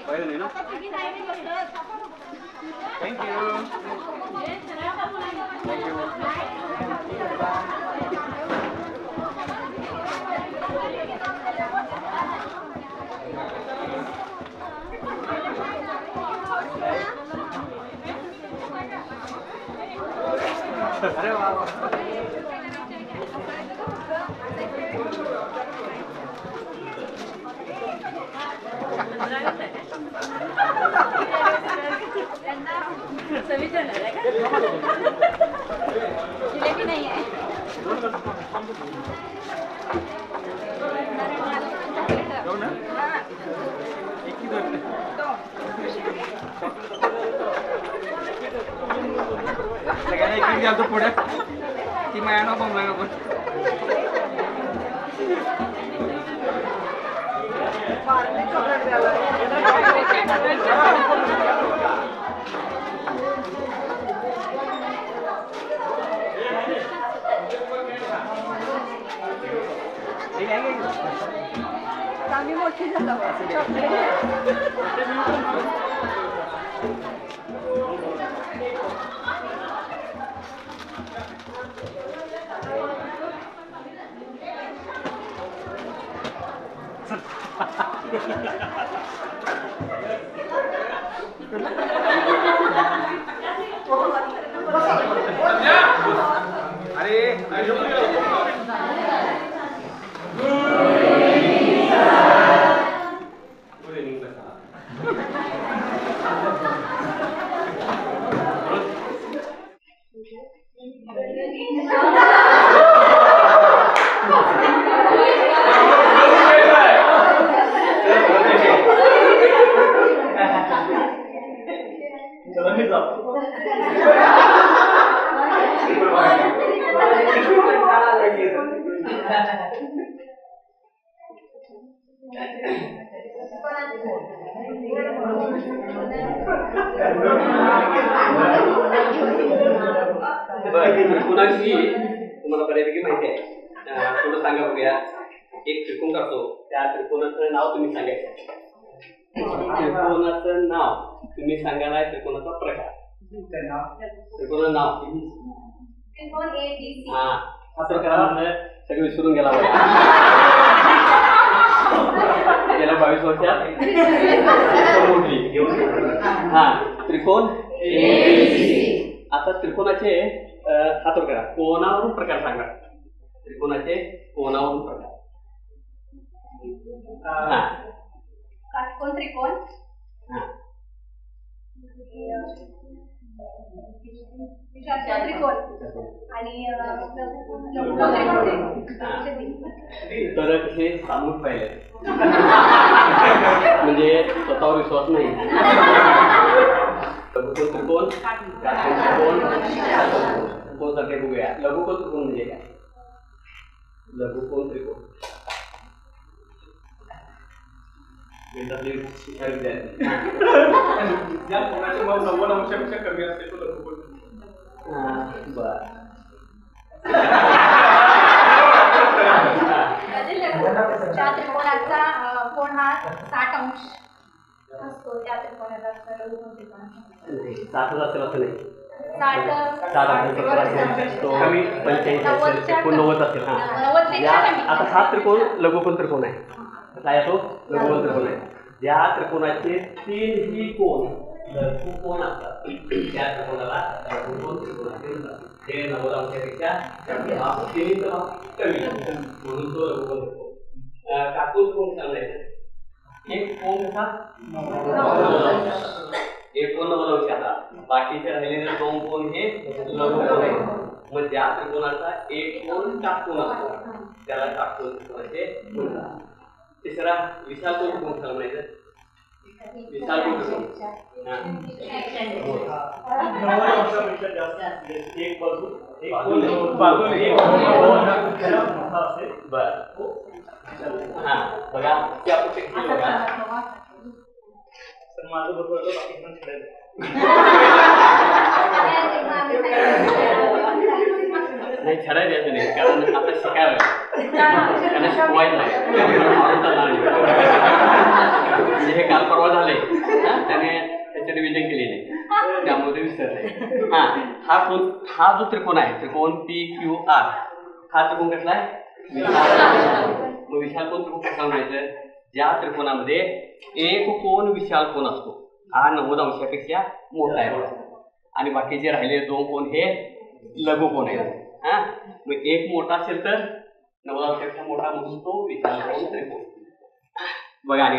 पाहिजे ना. थँक्यू. अरे वा वा. जिलेबी नाही आहे. सगळ्यांना एक पुढे ती माया नको पण आम्ही मोठी झालो. त्रिकोणाची तुम्हाला बऱ्यापैकी माहिती आहे. थोडं सांगा बघूया. एक त्रिकोण करतो, त्या त्रिकोणाचं नाव तुम्ही सांगायचं. त्रिकोणाचं नाव तुम्ही सांगायला, त्रिकोणाचा प्रकार, त्रिकोणाचं नाव. हा हा प्रकार सगळं विसरून गेला गेल्या 22 वर्षात हा त्रिकोण. आता त्रिकोणाचे हातोड करा. कोणावरून प्रकार सांगा. त्रिकोणाचे कोणावरून प्रकार. काटकोन त्रिकोण, त्रिकोण आणि तर कसे सामूहिक पाहिले म्हणजे स्वतःवर विश्वास नाही. लघुकोन त्रिकोण, त्रिकोण सारखे बघूया. लघुकोन त्रिकोण म्हणजे काय? लघुकोन त्रिकोण ज्या कोणाचे मग 90 अंशापेक्षा कमी असते तो लघुकोन. बर. त्रिकोणाचा कोण हा 60 अंश असतो. त्या त्रिकोणाला लघुकोन त्रिकोण. 60 असेल असं नाही. 60 असेल तो 85 असेल 89 असेल. आता हा त्रिकोण लघुकोन त्रिकोण आहे. काय आहे तो? लघुकोन त्रिकोण आहे. ज्या त्रिकोणाचे 3ही कोण लघुकोन असतात त्या त्रिकोणाला लघुकोन त्रिकोण असे म्हणतात. हे 90 अंशापेक्षा कमी म्हणून तो लघुकोन त्रिकोण. काटकोन त्रिकोण सांगायचं. एक कोण कसा? एक कोण 90 अंश आता बाकीचे राहिलेले 2 कोण हे लघुकोन आहे. मग ज्या त्रिकोणाचा एक कोण काटकोन असतो त्याला काटकोन त्रिकोण असे म्हणतात. तिसरा विशाल कोण त्रिकोण सांगायचं. विशाल कोण त्रिकोण एक बाजू हा बघा त्या माझं बरोबर बाकी पण नाही छडायचं नाही कारण आता शिकायला त्यांना शिकवायचं आहे मारून चालणार नाही. म्हणजे हे काल परवा झालंय त्याने त्याचे रिव्हिजन केलेले त्यामुळे ते विसरले. हा जो त्रिकोण आहे त्रिकोण PQR हा त्रिकोण कसला आहे मग विशाल कोण त्रिकोण कसा म्हणायचं ज्या त्रिकोणामध्ये एक कोण विशाल कोण असतो हा 90 अंशापेक्षा मोठा आहे आणि बाकीचे राहिलेले 2 कोण हे लघु कोण आहेत. मग एक मोठा असेल तर 90 अंशापेक्षा मोठा म्हणून तो विशाल कोण त्रिकोण. बघा आणि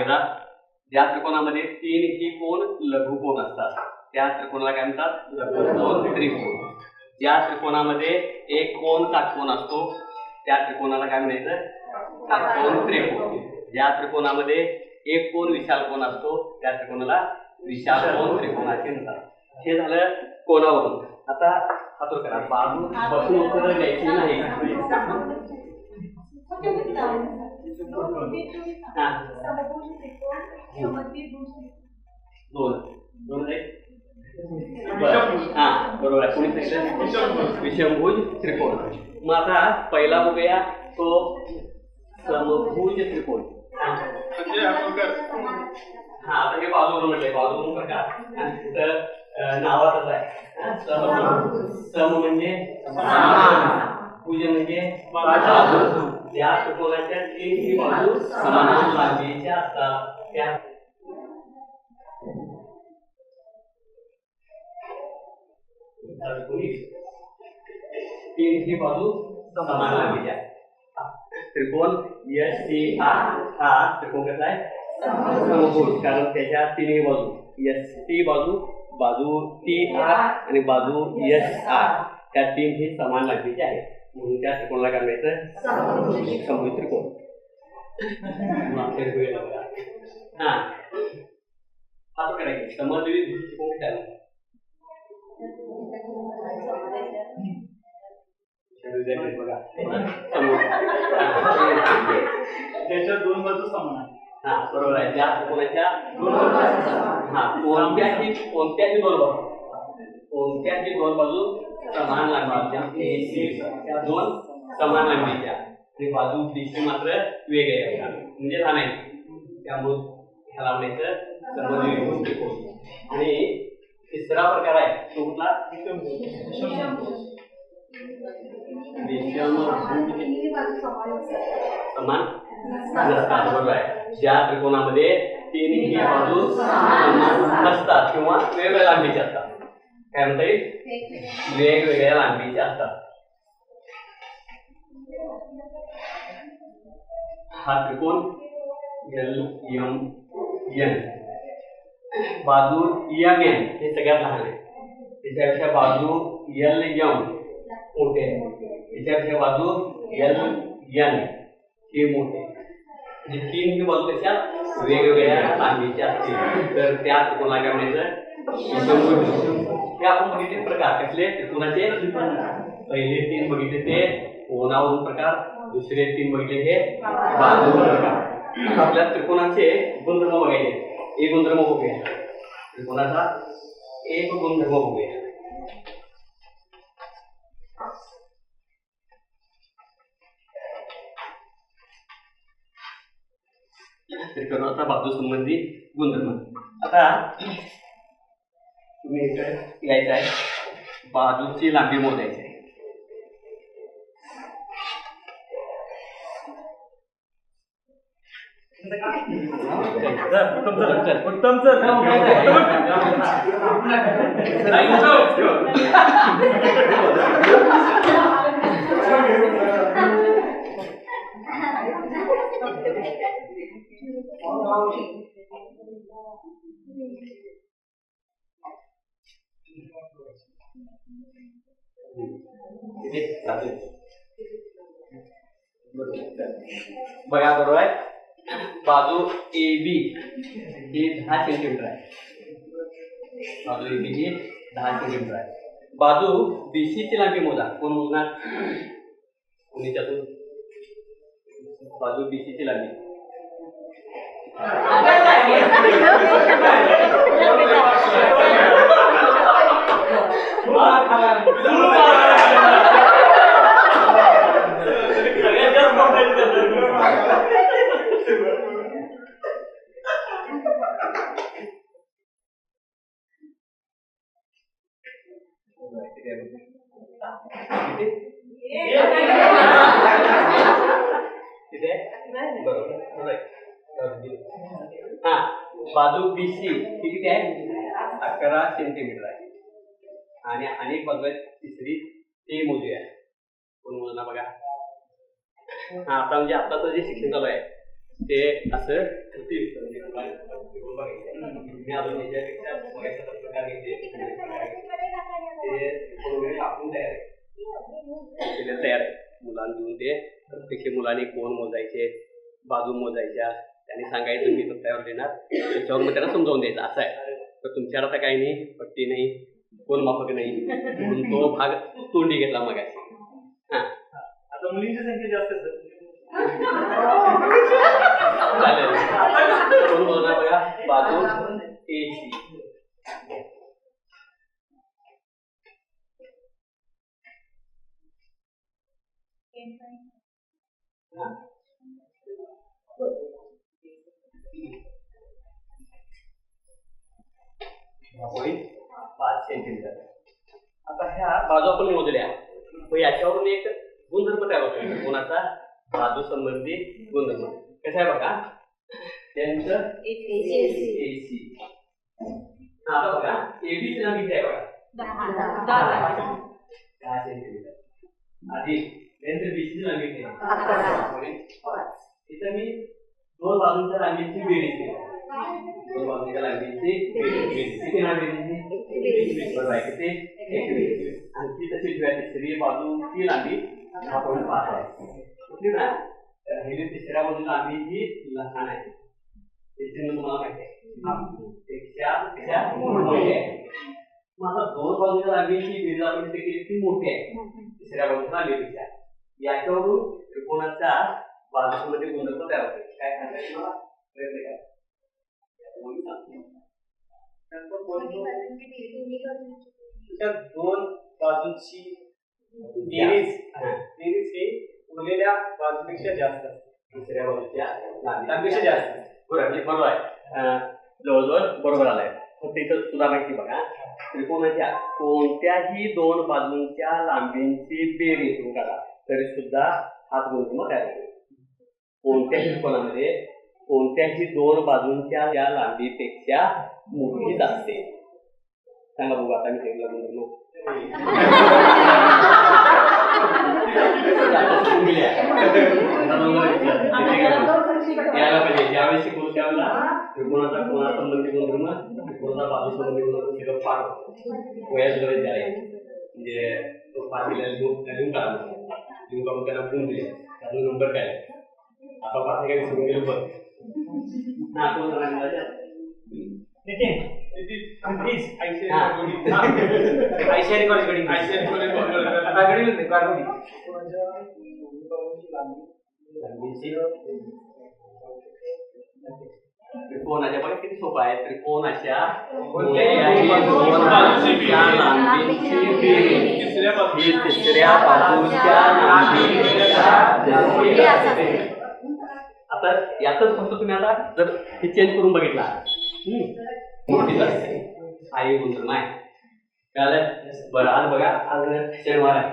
ज्या त्रिकोणामध्ये 3 ही कोण लघु कोण असतात त्या त्रिकोणाला काय म्हणतात लघु कोण त्रिकोण. ज्या त्रिकोणामध्ये एक कोण काटकोन असतो त्या त्रिकोणाला काय म्हणायचं काटकोन त्रिकोण. ज्या त्रिकोणामध्ये एक कोण विशाल कोण असतो त्या त्रिकोणाला विशाल कोण त्रिकोण असे म्हणतात. हे झालं कोणावरून. आता हातोर करा बाजू बसून उत्तर द्यायची नाही. बरोबर आहे. कोणी सांगितलं विषमभुज त्रिकोण. मग आता पहिला बघूया तो समभुज त्रिकोण. आता हे बाजूवरून म्हटलंय बाजूवरून प्रकार तर नावातच आहे. सम म्हणजे भुज म्हणजे बाजू. या त्रिकोणाच्या 3 बाजू समान लांबीच्या असतात त्या ही बाजू समान लांबीच्या. त्रिकोण STR हा त्रिकोण कसा आहे समभुज कारण त्याच्या 3 बाजू ST बाजू TR आणि बाजू SR त्या 3 ही समान लांबीच्या आहेत म्हणून त्या त्रिकोणाला काय म्हणायचं समभुज त्रिकोण. हा असं करायचं समद्विभुज त्रिकोण त्याला बघा त्याच्या 2 बाजू समान आहेत. बरोबर आहे. ज्या त्रिकोणाच्या 2 बाजू कोणत्याही 2 बाजू समान लांबीच्या त्या 2 समान लांबीच्या आणि बाजू दिशे मात्र वेगळ्या म्हणजे लहान आहे त्यामुळे ह्याला म्हणायचं समद्विभुज त्रिकोण. आणि तिसरा प्रकार आहे तो कुठला समान नसतात. बरोबर आहे. ज्या त्रिकोणामध्ये 3 ही बाजू समान नसतात किंवा वेगवेगळ्या लांबीच्या असतात काय म्हणता येईल वेगवेगळ्या लांबीच्या असतात. हा त्रिकोण LMN बाजू MN हे सगळ्यात लहान आहे त्याच्यापेक्षा बाजू LM मोठे आहे त्याच्यापेक्षा बाजू LN हे मोठे म्हणजे 3 ही बाजू त्याच्या वेगवेगळ्या लांबीच्या असतील तर त्या त्रिकोणाला काय म्हणायचं विषमभुज. हे आपण बघितले प्रकार कसले त्रिकोणाचे पहिले 3 बघितले ते कोणावरून प्रकार दुसरे 3 बघितले हे बाजूवरून प्रकार. आपल्या त्रिकोणाचे गुणधर्म बघायचे. एक गुणधर्म बघूया त्रिकोणाचा एक गुणधर्म बघूया. त्रिकोणाचा बाजू संबंधी गुणधर्म. आता तुम्ही इकडे यायचं आहे बाजूची लांबी मोजायची आहे. उत्तम सर बघा बरोबर आहे. बाजू AB ही 10 सेंटीमीटर आहे. बाजू AB ही 10 सेंटीमीटर आहे. बाजू BC ची लांबी मोजा. कोण मोजणार कोणीच्यातून बाजू BC ची लांबी किती बरोबर हा बाजू BC ही किती आहे 11 सेंटीमीटर आहे आणि अनेक बाजू आहेत तिसरी ते मोजूया कोण मोजना बघा हा आता म्हणजे आताचं जे शिक्षण चालू आहे ते असं तयार आहे मुलांना घेऊन ते प्रत्येक मुलांनी कोण मोजायचे बाजू मोजायच्या त्यांनी सांगायचं मी तर तयार देणार त्याच्यावर मग त्यांना समजावून द्यायचं असं आहे तर तुमच्यावर आता काही नाही पट्टी नाही कोण माफक नाही म्हणून तो भाग तोंडी घेतला मग हा आता मुलींची संख्या जास्त आहे चालेल कोण बोलणार बघा बाजू AC पॉईंट 5 सेंटीमीटर आता ह्या बाजू आपण मोजल्या मग याच्यावरून एक गुणधर्म तयार होतो कोणाचा बाजू संबंधी गुणधर्म कसं आहे बघा त्यांचं AC आता बघा AB ची लांबी किती आहे बघा 10 सेंटीमीटर आधी त्यांचं BC ची लांबी किती आहे इथं मी दोन बाजूंच्या लांबीची बेरीज केली दोन बाजूंच्या लांबीची बेरीज किती लांबी बरोबर आहे किती 21 आणखी तशी तिसरी बाजूची लांबी 10.5 आहे ना ही तिसऱ्या बाजूला लांबी ही लहान आहे त्याची तुम्हाला माहिती आहे पेक्षा मोठी आहे माझा दोन बाजूच्या लांबीची बेरीज आपण केली ती मोठी आहे तिसऱ्या बाजूच्या लांबीपेक्षा याच्यावरून त्रिकोणाचा बाजूमध्ये गुणधर्म तयार होते काय सांगायचं मला प्रयत्न करा दोन बाजूंची बेरीज ही उरलेल्या बाजूपेक्षा जास्त दुसऱ्या बाजूच्या लांबीपेक्षा जास्त बरोबर आहे जवळजवळ बरोबर आलाय फक्त इथं सुद्धा माहिती बघा त्रिकोणाच्या कोणत्याही दोन बाजूंच्या लांबींची बेरीज करा तरी सुद्धा हाच गुणधर्म तयार होतो कोणत्याही त्रिकोणामध्ये कोणत्याही दोन बाजूंच्या या लांबीपेक्षा मोठीच असते सांगा बघू आता मी सांगितलं गुणधर्म यायला पाहिजे ज्यावेळेस शिकवू त्यावेळेला त्रिकोणाचा कोणासंबंधी गुणधर्म त्रिकोणाचा बाजू संबंधी गुणधर्म सगळं पाठ वयास गरज आहे म्हणजे तो पाठ दिलेला लिहून काढून त्याला गुण दिले त्यातून नंबर काय आता पाठ काय विसरून गेलं बघ हा कोण सांगायला त्रिकोणाच्या पण किती सोपा आहे त्रिकोणाच्या तिसऱ्या बाजूच्या आता यातच फक्त तुम्ही आता जर हे चेंज करून बघितला मोठीच असते आई गुणधर्म आहे कळलं बरं आज बघा आज शनिवार आहे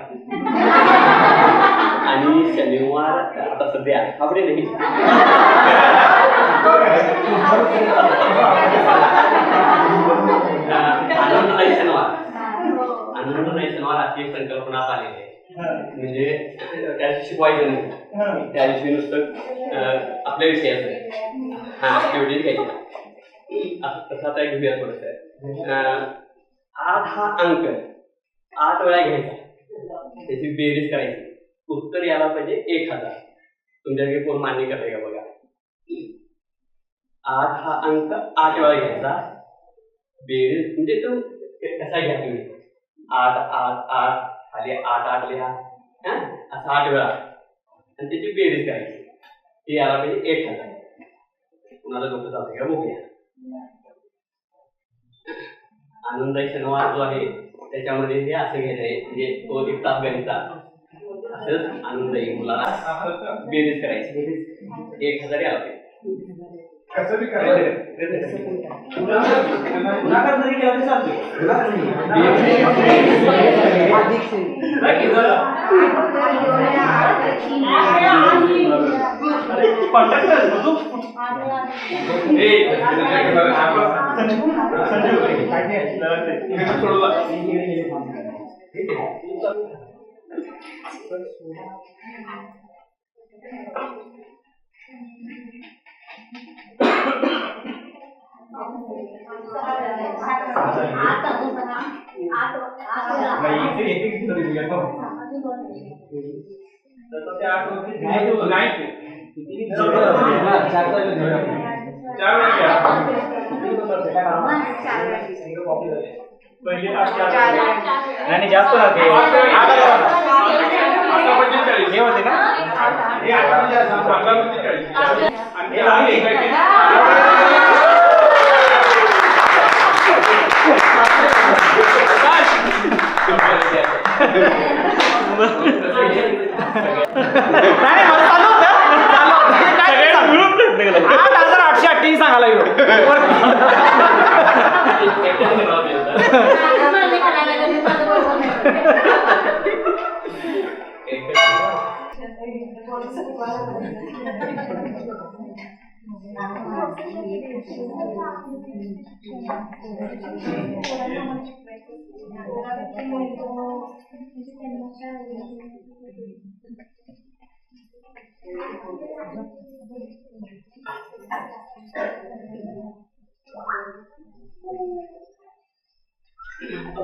आणि शनिवार आता सध्या आपले नाही आनंददायी शनिवार आनंददायी शनिवार अशी एक संकल्पना आलेली आहे म्हणजे त्या दिवशी शिकवायचं नाही त्या दिवशी नुसतं आपल्या विषयाचं हा ऍक्टिव्हिटीज घ्यायची तसं आता घेऊया थोडंसं 8 हा अंक 8 वेळा घ्यायचा त्याची बेरीज करायची उत्तर यायला पाहिजे 1000 तुमच्याकडे कोण मान्य करते का बघा 8 हा अंक 8 वेळा घ्यायचा बेरीज म्हणजे तो कसा घ्या तुम्ही 8 8 8 खाली 8 8 लिहा असं 8 वेळा आणि त्याची बेरीज करायची ती यायला पाहिजे 1000 कुणाला डोकं चालतंय का बघूया आनंदाई शनिवार जो आहे त्याच्यामध्ये हे असं घ्यायचं आहे म्हणजे तो एक तास गणिता असंच आनंदाई मुलाला बेरीज करायची 1000 याला पाहिजे नाही जास्त राहते हे होते का नाही मला चालू होतं 8,838 सांगायला येऊ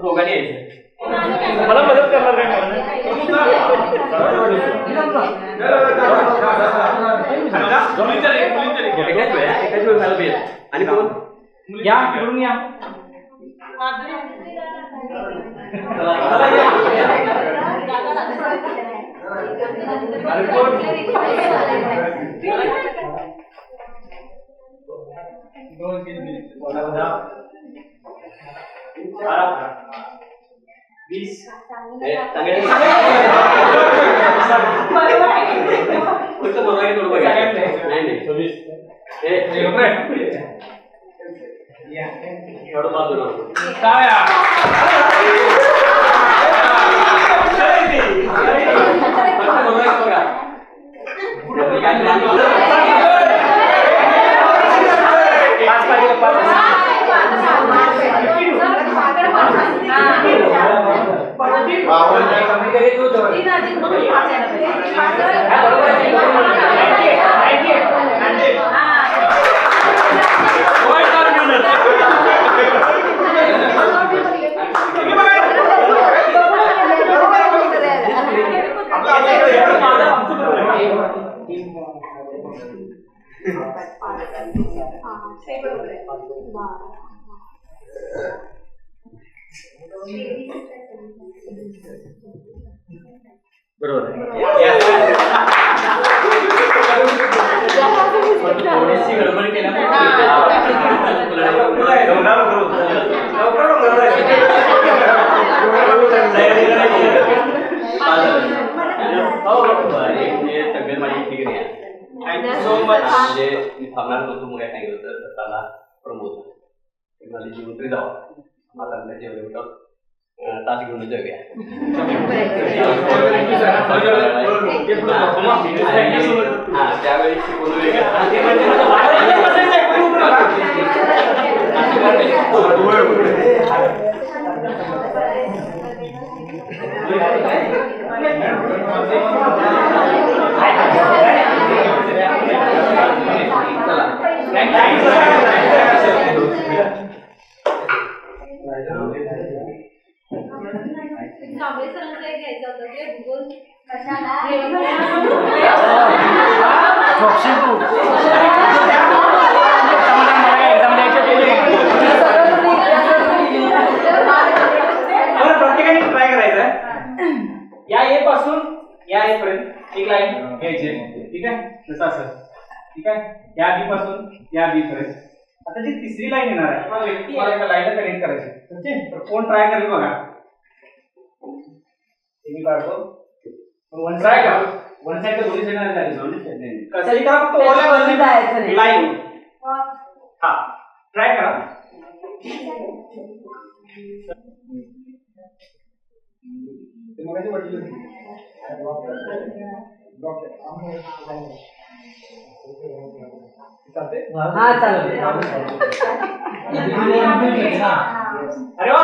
दोघांनी यायचं मला मदत करणार काय आणि कोण या तिकडून या बरोबर थोडीशी गडबड केल्यामुळे तब्येत माझी ठीक नाही थँक्यू सो मच म्हणजे मी थांबणार नव्हतो मग काय सांगितलं होतं स्वतःला प्रमोद माझी जीवन जावं आता जेवढे तास घेऊन जाऊया त्यावेळी कांबळे सरांचं एक घ्यायचं होतं ते भूगोल प्रत्येकाने ट्राय करायचं या ए पासून या ए पर्यंत एक लाईन घ्यायची ठीक आहे जसं असं ठीक आहे या बी पासून या बी पर्यंत आता जी तिसरी लाईन येणार आहे मला व्यक्ती एका लाईनला कनेक्ट करायची ओके तर कोण ट्राय करेल बघा मी काढतो वन ट्राय का वन साइड दोन्ही साइड झाली कशाही करा फक्त ओला लाईन हा ट्राय करा. हा चालेल. अरे वा.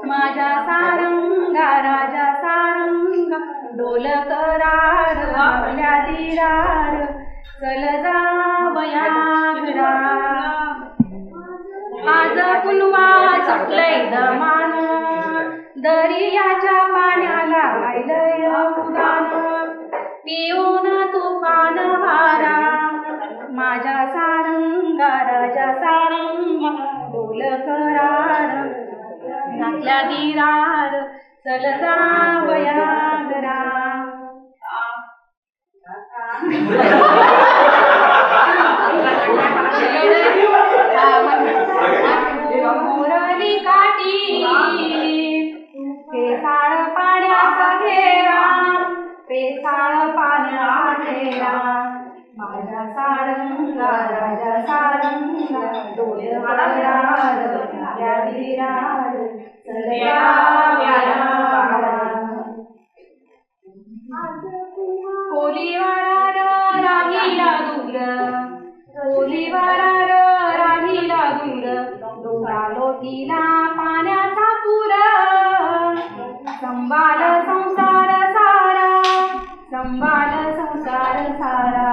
माझ्या सारंगा राजा सारंगा डोल करार आपल्या दिरार चल जावया घरा. आज कुलवा सुटलंय दमान दर्याच्या पाण्याला आयलय उदान पिऊन तुफान वारा. माझ्या सारंगा राजा सारंगा डोल करार आपल्या दिरार चल जावया घरा. मोरली काठी पेसाळ पाण्याचा घेरा पेसाळ पाण्याचा घेरा. माझ्या सारंगा राजा सारंगा डोल करार आपल्या दिरार चल जावया घरा. कोलीवाडार राहिला दूर कोलीवाडार राहिला दूर डोंगा लोटीला पाण्याचा पूर. संभाल संसार सारा संभाल संसार सारा.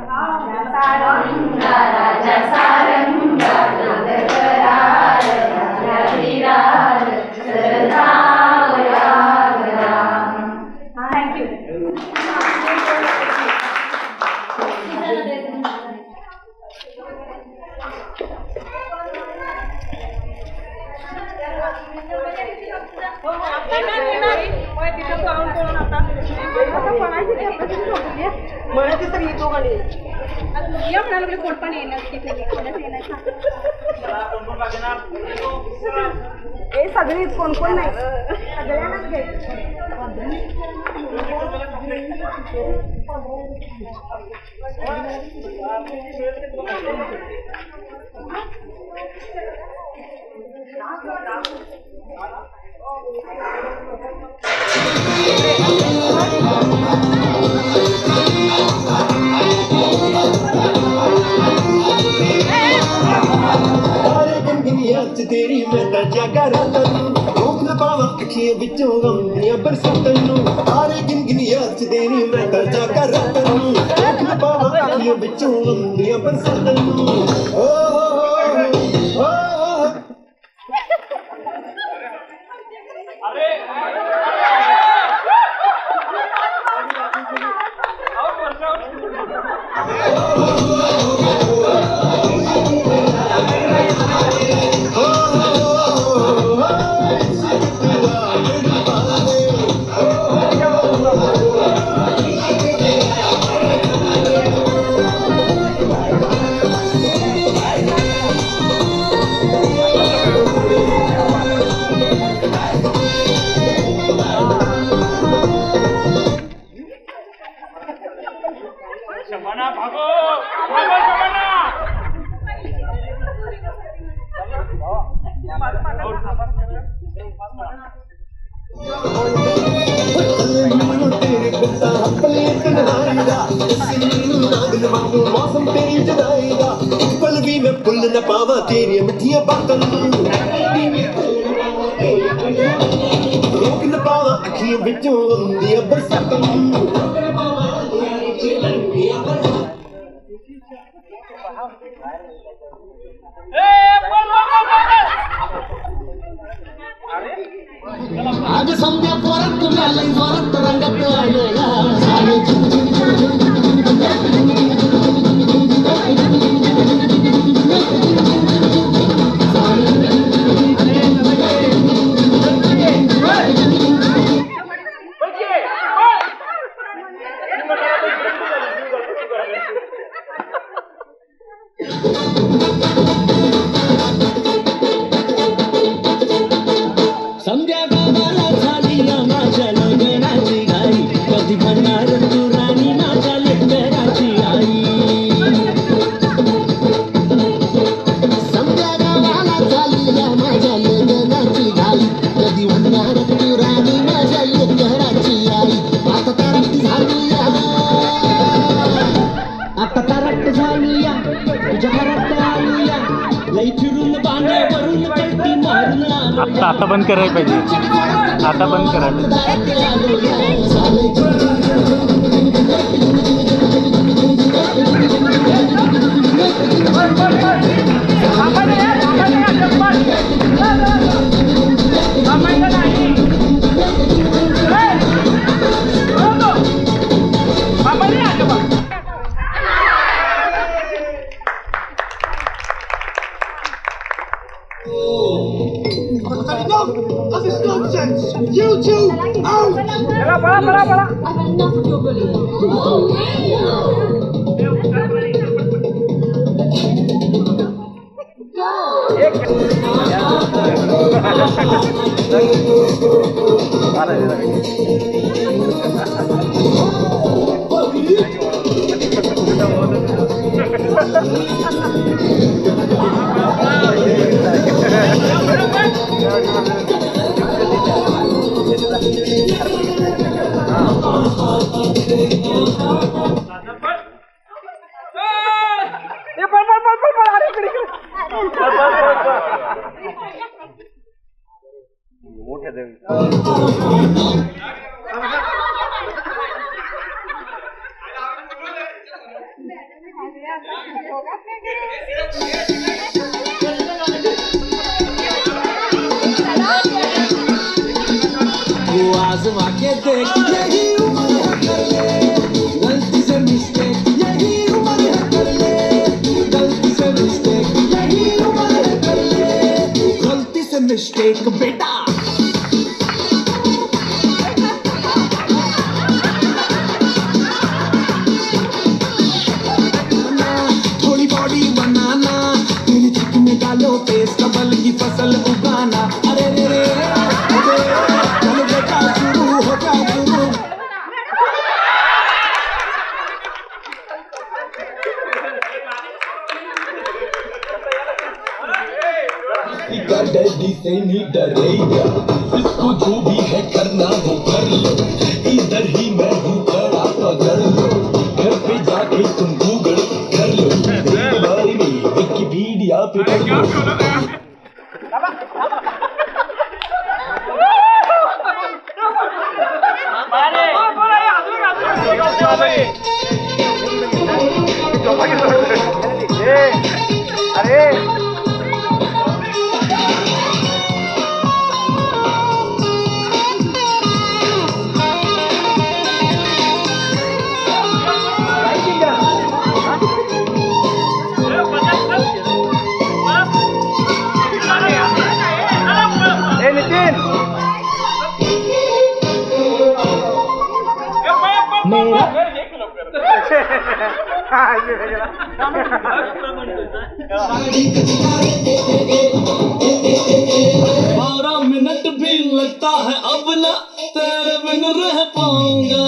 माझ्या सारंगा राजा सारंगा डोल करार आपल्या दिरार चल जावया घरा. थँक्यू. कोण पण येणार सगळीच कोण कोण नाही सगळ्यांनाच तेरी मैं ताजा करा तैनू रोक न पावा अखियां विचों गम दियां बरसातां नू. सारे गिन याद च तेरी मैं ताजा करा तैनू रोक न पावा अखियां विचों गम दियां बरसातां नू. ओ ओ मौसम तेरी जुदाई दा पल भी मैं भुल न पावा तेरी मिठियां बातां रोक न पावा अखियां विचों आंदियां बरसातां आज संध्या परत मेला जोरात रंगात आलोया संध्या गावाला झाली या माझ्या लग्नाची घाई कधी म्हणणार तू राणी माझ्या लेकराची आई संध्या गावाला झाली या माझ्या लग्नाची घाई कधी म्हणणार तू राणी माझ्या लेकराची आई आता तरट झाली या तुझ्या घरात आली या लई फिरून बांधावरून पलटी मारून आता बंद करायला पाहिजे आता बंद करायला This is nonsense! You two, out! आजमा के देख यही उम्र है कर ले गलती से मिस्टेक यही उम्र है कर ले गलती से मिस्टेक यही उम्र है कर ले गलती से मिस्टेक बेटा थोड़ी बॉडी बनाना तेरे चिक में डालो पेस्ट कबल की फसल उगाना अरे रे रे डैडी से नहीं डरेगा इसको जो भी है करना वो कर लो इधर ही मैं हूँ खड़ा पकड़ लो घर पे जाके तुम गूगल कर लो मेरे बारे में विकिपीडिया पे पढ़ लो अरे बारह मिनट भी लगता है अब ना तेरे बिन रह पाऊंगा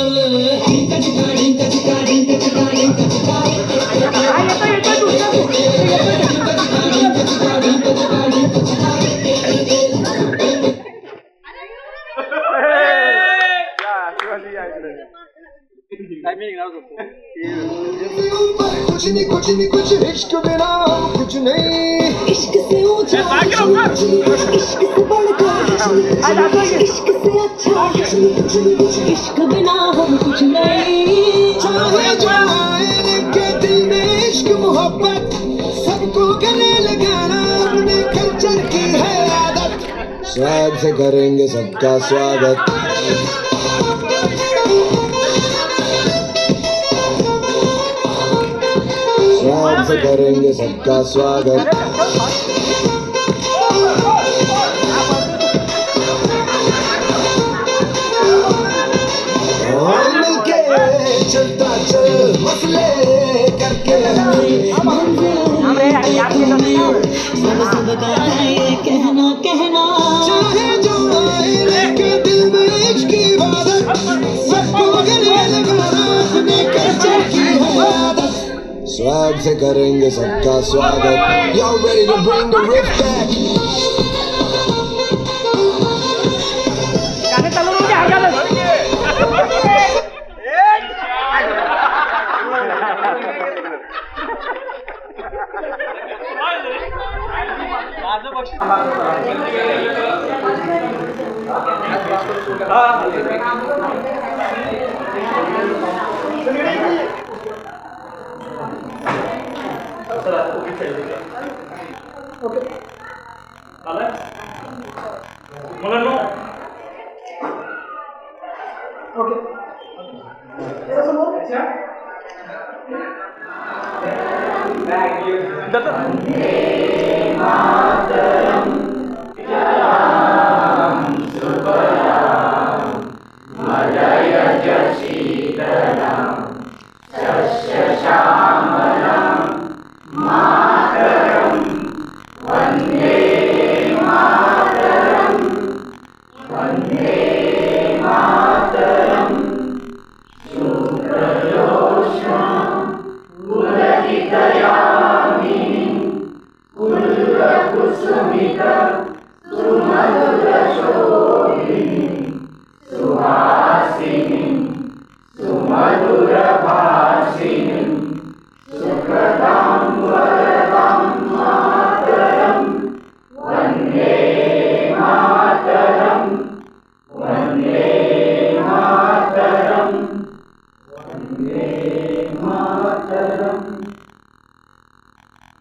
कुछ नहीं कुछ इश्क बिना कुछ नहीं इश्क से ऊंचा इश्क से बढ़कर इश्क से अच्छा इश्क बिना हम कुछ नहीं चाहे जो आए के दिल में इश्क मोहब्बत सबको गले लगाना अपने कल्चर की है आदत स्वाद से करेंगे सबका स्वागत स्वाद से करेंगे सबका स्वागत मिलके चलता चल मसले करके कहना कहना चाहे जो आए लेके दिल में इश्क की इबादत सबको गले लगाना अपने कल्चर की है आदत स्वैग से करेंगे सबका स्वागत Y'all ready to bring the riff back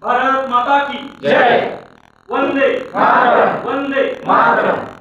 Bharat माता की जय वंदे मातरम वंदे मातरम